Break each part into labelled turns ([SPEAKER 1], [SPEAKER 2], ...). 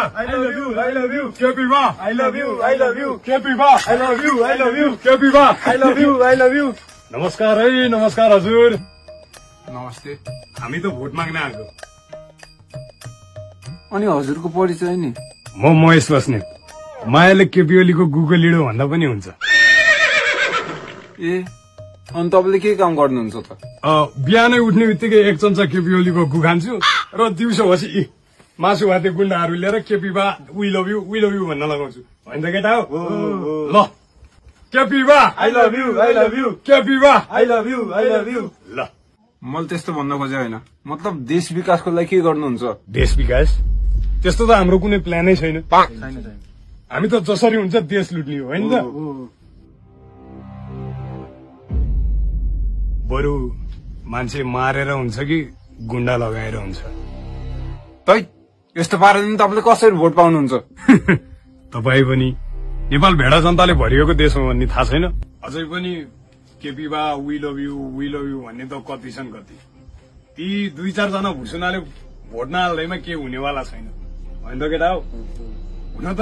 [SPEAKER 1] I love you. I love you.
[SPEAKER 2] केपीबा
[SPEAKER 1] I love you. I love you.
[SPEAKER 2] केपीबा
[SPEAKER 1] I love you. I love you.
[SPEAKER 2] केपीबा
[SPEAKER 1] I love you. I love you.
[SPEAKER 2] नमस्कार है, नमस्कार हजुर।
[SPEAKER 3] नमस्ते।
[SPEAKER 2] हामी त vote माग्न आएको।
[SPEAKER 3] अनि हजुरको परिचय नि?
[SPEAKER 2] म महेश बस्नेत। मायाले केपी ओलीको गुगल लिडो भन्दा पनि हुन्छ।
[SPEAKER 3] ए, अनि तपाईले के काम गर्नुहुन्छ त?
[SPEAKER 2] बिहानै उठ्ने बित्तिकै एक चम्चा केपी ओलीको गु खान्छु र दिउँसो पछि मासु भाते गुण्डाहरू लिएर केपीबा वी लभ यु भन्न लगाउँछु। होइन त केटा हो? ल केपीबा
[SPEAKER 1] I love you. I love you.
[SPEAKER 2] केपीबा
[SPEAKER 1] I love you. I love you.
[SPEAKER 2] ल
[SPEAKER 3] मैले त्यस्तो भन्न खोजे होइन, मतलब देश विकासको लागि के गर्नुहुन्छ?
[SPEAKER 2] देश विकास त्यस्तो त हाम्रो कुनै प्लानै छैन। हामी त जसरी हुन्छ देश लुट्ने हो, होइन त? बरु मान्छे मारेर हुन्छ कि गुण्डा लगाएर हुन्छ।
[SPEAKER 3] तै यस्तो पाराले तपाईँले कसरी भोट पाउनुहुन्छ?
[SPEAKER 2] तपाई पनि नेपाल भेडा जनताले भरिएको देश हो भन्ने थाहा छैन? अझै पनि केपीबा वी लभ यु भन्ने त कति छन् कति। ती 2-4 जना भुसुनाले भोट नहाल्दैमा के हुनेवाला छैन। होइन त केटा हो? हुन त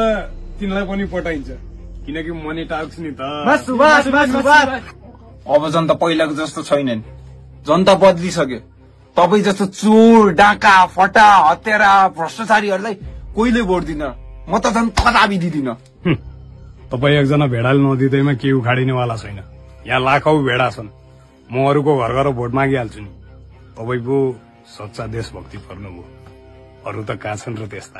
[SPEAKER 2] तिनलाई पनि पटाइन्छ, किनकि मनी टाक्स नि त।
[SPEAKER 3] अब जनता पहिलाको जस्तो छैनन्, जनता बदलिसक्यो। तपाई जस्तो चोर, डाका, फटा, हत्यारा, भ्रष्टाचारीहरूलाई कोहीले भोट दिन, म त झन् कदापि दिदिन।
[SPEAKER 2] तपाई एकजना भेडाले नदिँदैमा केही उखाडिनेवाला छैन। यहाँ लाखौं भेडा छन्, म अरूको घर गएर भोट मागिहाल्छु नि। तपाईको सच्चा देशभक्ति पर्नुभयो, अरू त कहाँ छन् र त्यस्ता।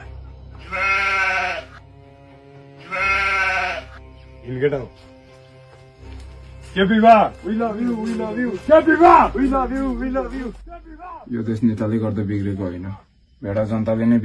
[SPEAKER 2] केटा हो केपीबा we love you केपीबा we love you
[SPEAKER 3] यो देश नेताले गर्दा बिग्रेको होइन, भेडा जनताले नै